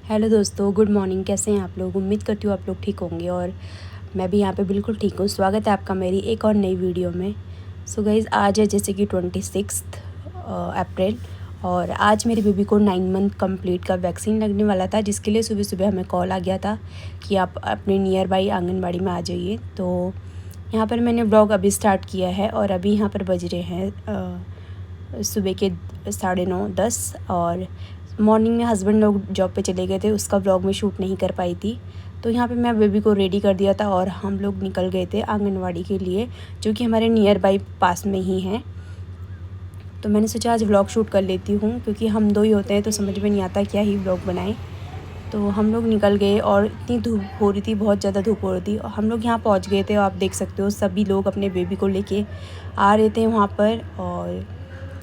Hello दोस्तों, good morning. कैसे हैं आप लोग? उम्मीद करती हूँ आप लोग ठीक होंगे और मैं भी यहाँ पे बिल्कुल ठीक हूँ। स्वागत है आपका मेरी एक और नई वीडियो में। सो गाइज़, आज है जैसे कि 26 अप्रैल और आज मेरी बेबी को 9 मंथ कंप्लीट का वैक्सीन लगने वाला था, जिसके लिए सुबह सुबह हमें कॉल आ गया था कि आप अपने नियर बाई आंगनबाड़ी में आ जाइए। तो यहाँ पर मैंने ब्लॉग अभी स्टार्ट किया है और अभी यहाँ पर बज रहे हैं सुबह के 9:30 और मॉर्निंग में हस्बैंड लोग जॉब पे चले गए थे, उसका व्लॉग में शूट नहीं कर पाई थी। तो यहाँ पे मैं बेबी को रेडी कर दिया था और हम लोग निकल गए थे आंगनवाड़ी के लिए, जो कि हमारे नियर बाई पास में ही है। तो मैंने सोचा आज व्लॉग शूट कर लेती हूँ, क्योंकि हम दो ही होते हैं तो समझ में नहीं आता क्या ही व्लॉग बनाएं। तो हम लोग निकल गए और इतनी धूप हो रही थी, बहुत ज़्यादा धूप हो रही थी और हम लोग यहाँ पहुँच गए थे और आप देख सकते हो सभी लोग अपने बेबी को लेके आ रहे थे वहाँ पर। और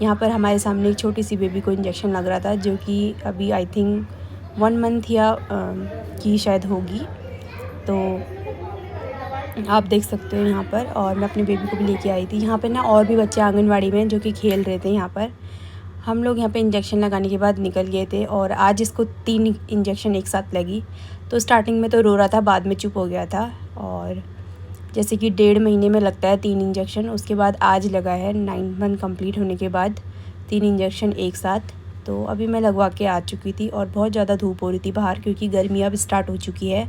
यहाँ पर हमारे सामने एक छोटी सी बेबी को इंजेक्शन लग रहा था, जो कि अभी आई थिंक 1 मंथ या की शायद होगी। तो आप देख सकते हो यहाँ पर, और मैं अपनी बेबी को भी लेके आई थी। यहाँ पर ना और भी बच्चे आंगनवाड़ी में जो कि खेल रहे थे। यहाँ पर हम लोग यहाँ पे इंजेक्शन लगाने के बाद निकल गए थे और आज इसको 3 इंजेक्शन एक साथ लगी। तो स्टार्टिंग में तो रो रहा था, बाद में चुप हो गया था। और जैसे कि 1.5 महीने में लगता है 3 इंजेक्शन, उसके बाद आज लगा है 9 मंथ कंप्लीट होने के बाद 3 इंजेक्शन एक साथ। तो अभी मैं लगवा के आ चुकी थी और बहुत ज़्यादा धूप हो रही थी बाहर, क्योंकि गर्मी अब स्टार्ट हो चुकी है।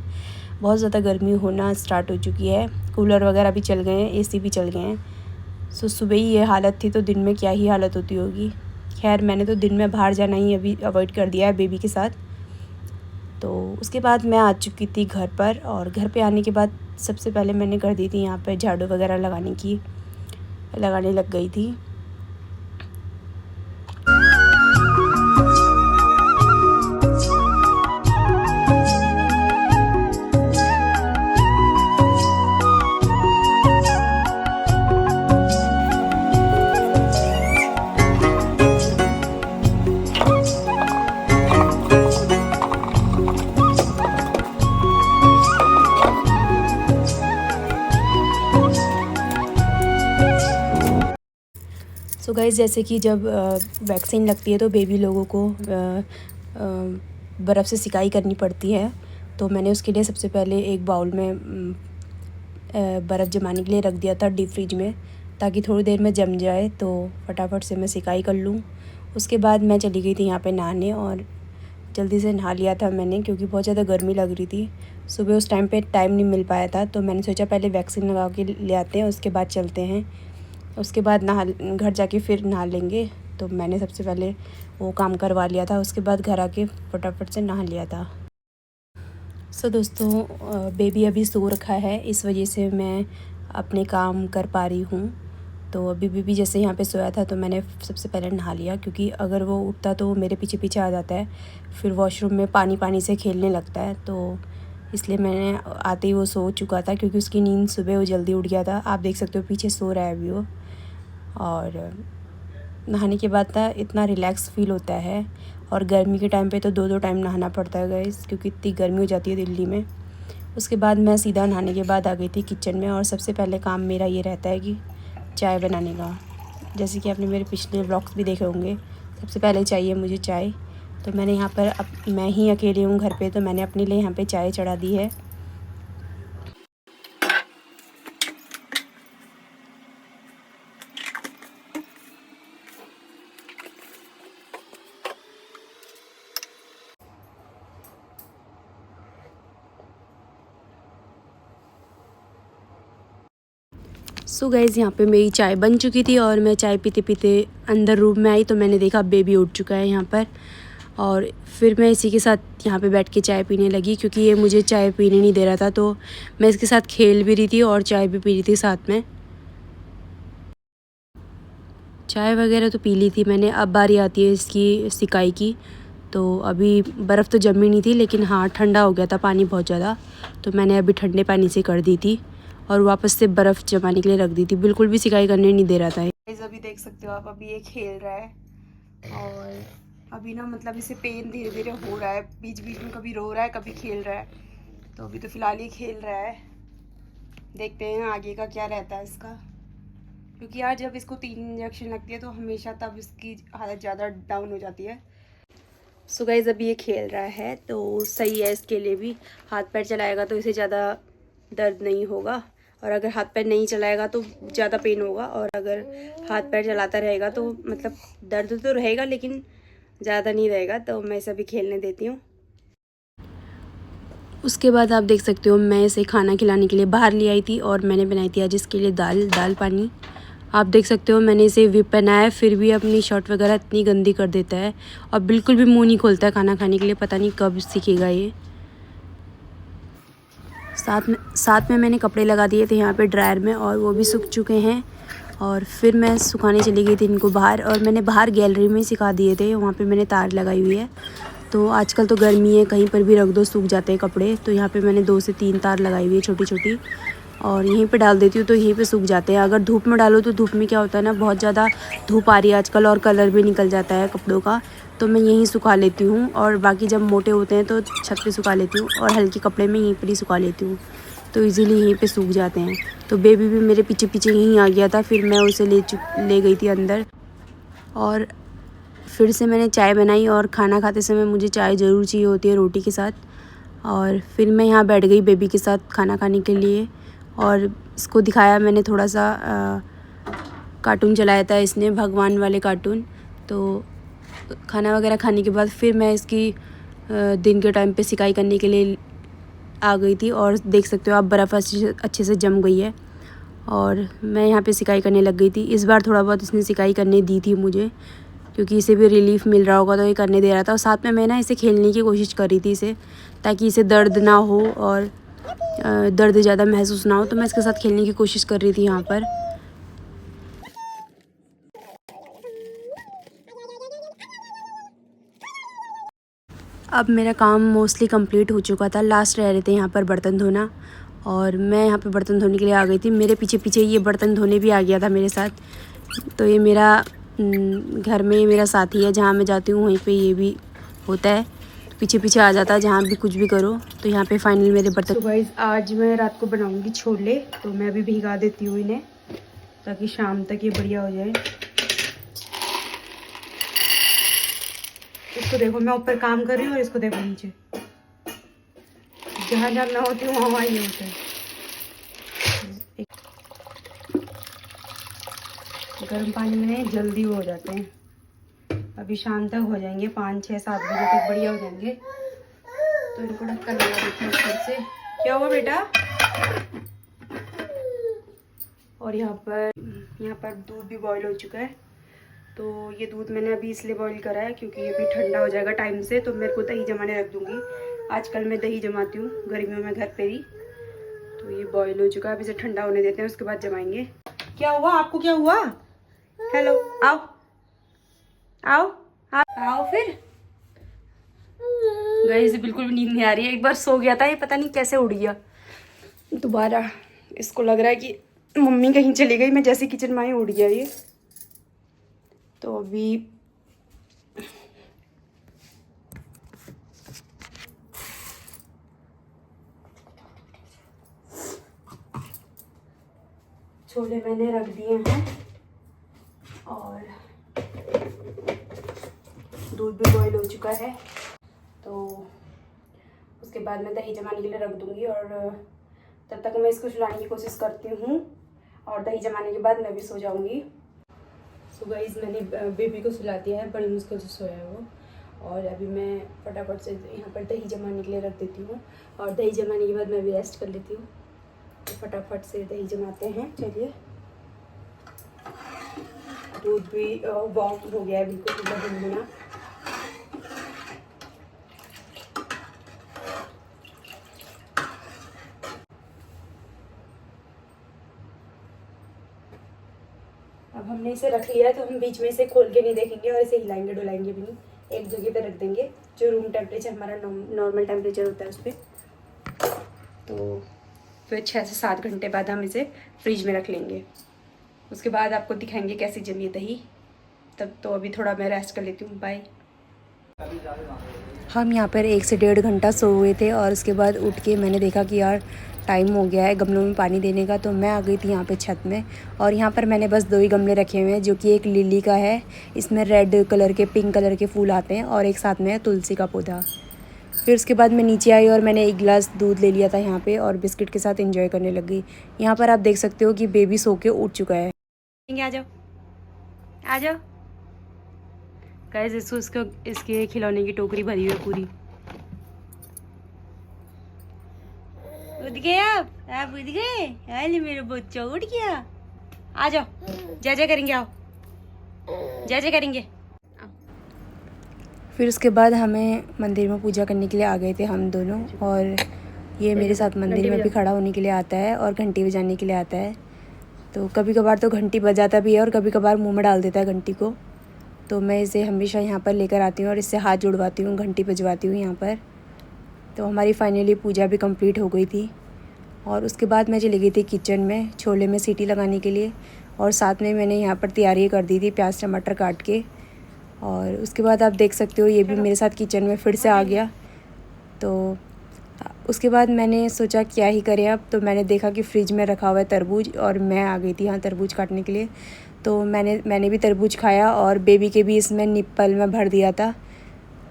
बहुत ज़्यादा गर्मी होना स्टार्ट हो चुकी है। कूलर वगैरह भी चल गए हैं, AC भी चल गए हैं। सो सुबह ही ये हालत थी तो दिन में क्या ही हालत होती होगी। खैर, मैंने तो दिन में बाहर जाना ही अभी अवॉइड कर दिया है बेबी के साथ। तो उसके बाद मैं आ चुकी थी घर पर, और घर पे आने के बाद सबसे पहले मैंने कर दी थी यहाँ पे झाड़ू वगैरह लगाने लग गई थी। सो गाइस, जैसे कि जब वैक्सीन लगती है तो बेबी लोगों को बर्फ़ से सिकाई करनी पड़ती है। तो मैंने उसके लिए सबसे पहले एक बाउल में बर्फ़ जमाने के लिए रख दिया था डीप फ्रिज में, ताकि थोड़ी देर में जम जाए तो फटाफट से मैं सिकाई कर लूँ। उसके बाद मैं चली गई थी यहाँ पे नहाने और जल्दी से नहा लिया था मैंने, क्योंकि बहुत ज़्यादा गर्मी लग रही थी। सुबह उस टाइम पे टाइम नहीं मिल पाया था, तो मैंने सोचा पहले वैक्सीन लगा के ले आते हैं, उसके बाद चलते हैं। उसके बाद घर जाके फिर नहा लेंगे। तो मैंने सबसे पहले वो काम करवा लिया था, उसके बाद घर आके फटाफट से नहा लिया था। सो दोस्तों, बेबी अभी सो रखा है, इस वजह से मैं अपने काम कर पा रही हूँ। तो अभी बेबी जैसे यहाँ पे सोया था तो मैंने सबसे पहले नहा लिया, क्योंकि अगर वो उठता तो वो मेरे पीछे पीछे आ जाता है, फिर वॉशरूम में पानी से खेलने लगता है। तो इसलिए मैंने आते ही वो सो चुका था, क्योंकि उसकी नींद सुबह वो जल्दी उठ गया था। आप देख सकते हो पीछे सो रहा है अभी वो। और नहाने के बाद ना इतना रिलैक्स फ़ील होता है। और गर्मी के टाइम पे तो 2-2 टाइम नहाना पड़ता है गाइस, क्योंकि इतनी गर्मी हो जाती है दिल्ली में। उसके बाद मैं सीधा नहाने के बाद आ गई थी किचन में, और सबसे पहले काम मेरा ये रहता है कि चाय बनाने का। जैसे कि आपने मेरे पिछले व्लॉग्स भी देखे होंगे, सबसे पहले चाहिए मुझे चाय। तो मैंने यहाँ पर मैं ही अकेली हूँ घर पे, तो मैंने अपने लिए यहाँ पे चाय चढ़ा दी है। सो गाइज़, यहाँ पे मेरी चाय बन चुकी थी और मैं चाय पीते पीते अंदर रूम में आई तो मैंने देखा बेबी उठ चुका है यहाँ पर। और फिर मैं इसी के साथ यहाँ पे बैठ के चाय पीने लगी, क्योंकि ये मुझे चाय पीने नहीं दे रहा था। तो मैं इसके साथ खेल भी रही थी और चाय भी पी रही थी साथ में। चाय वगैरह तो पी ली थी मैंने, अब बारी आती है इसकी सिकाई की। तो अभी बर्फ़ तो जमी नहीं थी, लेकिन हाँ ठंडा हो गया था पानी बहुत ज़्यादा, तो मैंने अभी ठंडे पानी से कर दी थी और वापस से बर्फ़ जमाने के लिए रख दी थी। बिल्कुल भी सिकाई करने नहीं दे रहा था। अभी देख सकते हो आप, अभी ये खेल रहा है और अभी ना मतलब इसे पेन धीरे धीरे हो रहा है, बीच बीच में कभी रो रहा है कभी खेल रहा है। तो अभी तो फ़िलहाल ये खेल रहा है, देखते हैं आगे का क्या रहता है इसका। क्योंकि यार जब इसको 3 इंजेक्शन लगती है तो हमेशा तब इसकी हालत ज़्यादा डाउन हो जाती है। सो गाइस अभी ये खेल रहा है तो सही है, इसके लिए भी हाथ पैर चलाएगा तो इसे ज़्यादा दर्द नहीं होगा, और अगर हाथ पैर नहीं चलाएगा तो ज़्यादा पेन होगा, और अगर हाथ पैर चलाता रहेगा तो मतलब दर्द तो रहेगा लेकिन ज़्यादा नहीं रहेगा। तो मैं इसे अभी खेलने देती हूँ। उसके बाद आप देख सकते हो मैं इसे खाना खिलाने के लिए बाहर ले आई थी, और मैंने बनाई थी आज इसके लिए दाल पानी। आप देख सकते हो मैंने इसे विप पहनाया है, फिर भी अपनी शर्ट वगैरह इतनी गंदी कर देता है और बिल्कुल भी मुंह नहीं खोलता है खाना खाने के लिए। पता नहीं कब सीखेगा ये। साथ में मैंने कपड़े लगा दिए थे यहाँ पे ड्रायर में, और वो भी सूख चुके हैं। और फिर मैं सुखाने चली गई थी इनको बाहर, और मैंने बाहर गैलरी में सिखा दिए थे, वहाँ पे मैंने तार लगाई हुई है। तो आजकल तो गर्मी है, कहीं पर भी रख दो सूख जाते हैं कपड़े, तो यहाँ पे मैंने 2 से 3 तार लगाई हुई है छोटी छोटी, और यहीं पे डाल देती हूँ तो यहीं पे सूख जाते हैं। अगर धूप में डालो तो धूप में क्या होता है ना, बहुत ज़्यादा धूप आ रही है आजकल और कलर भी निकल जाता है कपड़ों का, तो मैं यहीं सुखा लेती हूँ। और बाकी जब मोटे होते हैं तो छत पे सुखा लेती हूँ, और हल्के कपड़े में यहीं पर ही सुखा लेती हूँ, तो इजीली यहीं पे सूख जाते हैं। तो बेबी भी मेरे पीछे पीछे यहीं आ गया था, फिर मैं उसे ले गई थी अंदर, और फिर से मैंने चाय बनाई। और खाना खाते समय मुझे चाय ज़रूर चाहिए होती है रोटी के साथ। और फिर मैं यहाँ बैठ गई बेबी के साथ खाना खाने के लिए, और इसको दिखाया मैंने थोड़ा सा कार्टून चलाया था इसने, भगवान वाले कार्टून। तो खाना वगैरह खाने के बाद फिर मैं इसकी दिन के टाइम पे सिकाई करने के लिए आ गई थी, और देख सकते हो आप बर्फ़ अच्छे से जम गई है, और मैं यहाँ पे सिकाई करने लग गई थी। इस बार थोड़ा बहुत इसने सिकाई करने दी थी मुझे, क्योंकि इसे भी रिलीफ मिल रहा होगा तो ये करने दे रहा था। और साथ में मैं ना इसे खेलने की कोशिश कर रही थी इसे, ताकि इसे दर्द ना हो और दर्द ज़्यादा महसूस ना हो, तो मैं इसके साथ खेलने की कोशिश कर रही थी यहाँ पर। अब मेरा काम मोस्टली कंप्लीट हो चुका था, लास्ट रह रहे थे यहाँ पर बर्तन धोना, और मैं यहाँ पे बर्तन धोने के लिए आ गई थी। मेरे पीछे पीछे ये बर्तन धोने भी आ गया था मेरे साथ। तो ये मेरा घर में मेरा साथी है, जहाँ मैं जाती हूँ वहीं पे ये भी होता है, पीछे पीछे आ जाता है जहाँ भी कुछ भी करो। तो यहाँ पे फाइनल मेरे बर्तन। तो गाइस आज मैं रात को बनाऊँगी छोले, तो मैं अभी भिगा देती हूँ इन्हें, ताकि शाम तक ये बढ़िया हो जाए। इसको देखो मैं ऊपर काम कर रही हूँ, और इसको देखो नीचे, जहाँ जहाँ मैं होती हूँ वहाँ ये होता है। गर्म पानी में जल्दी हो जाते हैं, अभी शाम तक हो जाएंगे, 5, 6, 7 बजे तक बढ़िया हो जाएंगे। तो इनको ढक्कन लगा देती हूँ ऊपर से। क्या हुआ बेटा? और यहाँ पर दूध भी बॉईल हो चुका है। तो ये दूध मैंने अभी इसलिए बॉईल करा है क्योंकि ये भी ठंडा हो जाएगा टाइम से, तो मेरे को दही जमाने रख दूँगी। आजकल मैं दही जमाती हूँ गर्मियों में घर पे ही। तो ये बॉईल हो चुका है, अब इसे ठंडा होने देते हैं, उसके बाद जमाएंगे। क्या हुआ आपको? क्या हुआ? हेलो, आओ आओ आओ। फिर गाइस बिल्कुल भी नींद नहीं आ रही है, एक बार सो गया था ये, पता नहीं कैसे उड़ गया दोबारा। इसको लग रहा है कि मम्मी कहीं चली गई, मैं जैसे किचन में आई उड़ गया ये। तो अभी छोले मैंने रख दिए हैं, और दूध भी बॉईल हो चुका है। तो उसके बाद मैं दही जमाने के लिए रख दूँगी, और तब तक मैं इसको सुलाने की कोशिश करती हूँ, और दही जमाने के बाद मैं भी सो जाऊँगी। सो गाइस मैंने बेबी को सुला दिया है, बड़ी मुश्किल से सोया है वो, और अभी मैं फटाफट से यहाँ पर दही जमाने के लिए रख देती हूँ, और दही जमाने के बाद मैं भी रेस्ट कर लेती हूँ। तो फटाफट से दही जमाते हैं। चलिए, दूध भी वार्म हो गया है बिल्कुल गुनगुना। अब हमने इसे रख लिया है, तो हम बीच में इसे खोल के नहीं देखेंगे, और इसे हिलाएंगे डुलाएंगे भी नहीं, एक जगह पे रख देंगे, जो रूम टेम्परेचर हमारा नॉर्मल टेम्परेचर होता है उस पर। तो फिर 6 से 7 घंटे बाद हम इसे फ्रिज में रख लेंगे, उसके बाद आपको दिखाएंगे कैसी जमी है दही। तब तो अभी थोड़ा मैं रेस्ट कर लेती हूँ। बाय। हम यहाँ पर 1 से 1.5 घंटा सो हुए थे, और उसके बाद उठ के मैंने देखा कि यार टाइम हो गया है गमलों में पानी देने का, तो मैं आ गई थी यहाँ पे छत में। और यहाँ पर मैंने बस 2 ही गमले रखे हुए हैं, जो कि एक लिली का है, इसमें रेड कलर के पिंक कलर के फूल आते हैं, और एक साथ में है तुलसी का पौधा। फिर उसके बाद मैं नीचे आई और मैंने 1 गिलास दूध ले लिया था यहाँ पे, और बिस्किट के साथ एंजॉय करने लग गई। यहाँ पर आप देख सकते हो कि बेबी सो के उठ चुका है। आ जाओ आ जाओ गाइस, इसके खिलौने की टोकरी भरी हुई है पूरी। उठ गए आप उठ गए? अरे मेरे बच्चा उठ गया। आ जाओ, जय जय करेंगे, आओ जय जय करेंगे। फिर उसके बाद हमें मंदिर में पूजा करने के लिए आ गए थे हम दोनों, और ये मेरे साथ मंदिर में भी खड़ा होने के लिए आता है और घंटी बजाने के लिए आता है। तो कभी कभार तो घंटी बजाता भी है और कभी कभार मुंह में डाल देता है घंटी को। तो मैं इसे हमेशा यहाँ पर लेकर आती हूँ और इससे हाथ जुड़वाती हूँ, घंटी बजवाती हूँ यहाँ पर। तो हमारी फाइनली पूजा भी कंप्लीट हो गई थी। और उसके बाद मैं चली गई थी किचन में छोले में सीटी लगाने के लिए, और साथ में मैंने यहाँ पर तैयारी कर दी थी प्याज टमाटर काट के। और उसके बाद आप देख सकते हो ये भी मेरे साथ किचन में फिर से आ गया। तो उसके बाद मैंने सोचा क्या ही करें अब, तो मैंने देखा कि फ्रिज में रखा हुआ है तरबूज, और मैं आ गई थी यहाँ तरबूज काटने के लिए। तो मैंने भी तरबूज खाया, और बेबी के भी इसमें निप्पल में भर दिया था।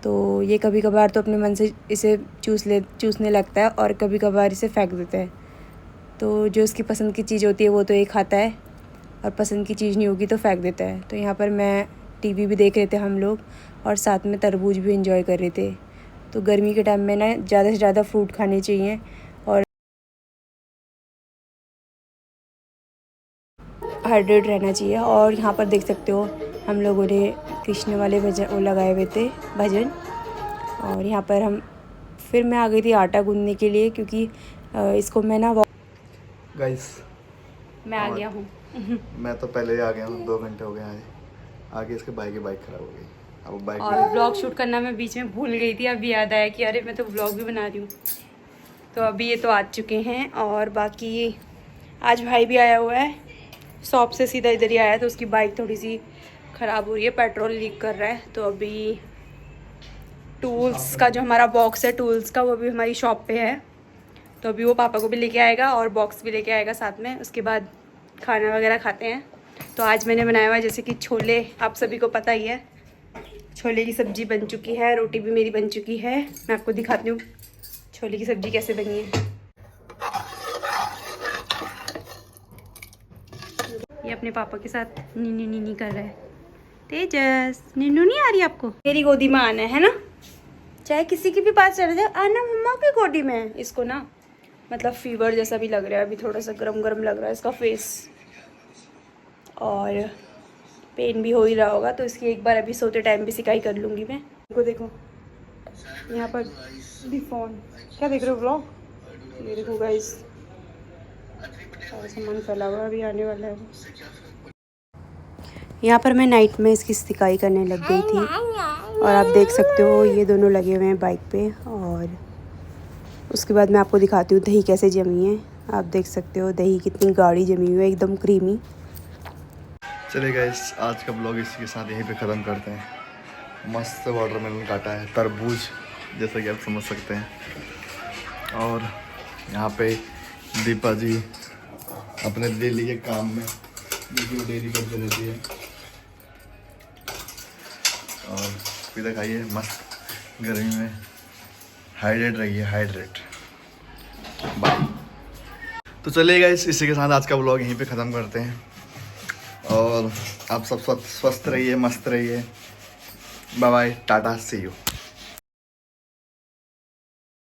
तो ये कभी कभार तो अपने मन से इसे चूसने लगता है, और कभी कभार इसे फेंक देता है। तो जो उसकी पसंद की चीज़ होती है वो तो एक खाता है, और पसंद की चीज़ नहीं होगी तो फेंक देता है। तो यहाँ पर मैं टीवी भी देख रहे थे हम लोग, और साथ में तरबूज भी एंजॉय कर रहे थे। तो गर्मी के टाइम में ना ज़्यादा से ज़्यादा फ्रूट खाने चाहिए और हाइड्रेट रहना चाहिए। और यहाँ पर देख सकते हो हम लोगों ने कृष्ण वाले भजन वो लगाए हुए थे भजन। और यहाँ पर फिर मैं आ गई थी आटा गूंदने के लिए, क्योंकि इसको मैं ना गाइस मैं आ गया हूँ। मैं तो पहले ही आ गया हूँ, 2 घंटे हो गए आगे इसके बाइक खराब हो गई। अब बाइक और व्लॉग शूट करना मैं बीच में भूल गई थी, अभी याद आया कि अरे मैं तो व्लॉग भी बना रही हूँ। तो अभी ये तो आ चुके हैं। और बाकी आज भाई भी आया हुआ है, शॉप से सीधा इधर ही आया है। तो उसकी बाइक थोड़ी सी ख़राब हो रही है, पेट्रोल लीक कर रहा है। तो अभी टूल्स का जो हमारा बॉक्स है टूल्स का, वो भी हमारी शॉप पे है। तो अभी वो पापा को भी लेके आएगा और बॉक्स भी लेके आएगा साथ में। उसके बाद खाना वगैरह खाते हैं। तो आज मैंने बनाया हुआ है जैसे कि छोले, आप सभी को पता ही है। छोले की सब्ज़ी बन चुकी है, रोटी भी मेरी बन चुकी है। मैं आपको दिखाती हूँ छोले की सब्ज़ी कैसे बनी है। ये अपने पापा के साथ नीनी नीनी कर रहा है। तेजस, नीनू नहीं आ रही आपको? मेरी गोदी में आना है ना, चाहे किसी के भी पास चले जाए, आना मम्मा की गोदी में। इसको ना मतलब फीवर जैसा भी लग रहा है, अभी थोड़ा सा गरम गरम लग रहा है इसका फेस, और पेन भी हो ही रहा होगा। तो इसकी एक बार अभी सोते टाइम भी सिकाई कर लूँगी मैं। देखो यहाँ पर भी फ़ोन, क्या देख रहे हो व्लॉग? ये देखो गाइस, सारा सामान फैला हुआ अभी आने वाला है। यहाँ पर मैं नाइट में इसकी सिकाई करने लग गई थी, और आप देख सकते हो ये दोनों लगे हुए हैं बाइक पे। और उसके बाद मैं आपको दिखाती हूँ दही कैसे जमी है। आप देख सकते हो दही कितनी गाढ़ी जमी हुई है, एकदम क्रीमी। चलिए गाइस, आज का ब्लॉग इसी के साथ यहीं पे ख़त्म करते हैं। मस्त वाटरमेलन काटा है, तरबूज जैसा कि आप समझ सकते हैं। और यहाँ पे दीपा जी अपने डेली के काम में वीडियो डेली करते रहती है। और फिर खाइए मस्त, गर्मी में हाइड्रेट रहिए, हाइड्रेट। बाय। तो चलिए गाइस, इसी के साथ आज का ब्लॉग यहीं पे ख़त्म करते हैं। और आप सब स्वस्थ रहिए, मस्त रहिए। Bye bye, tata, see you.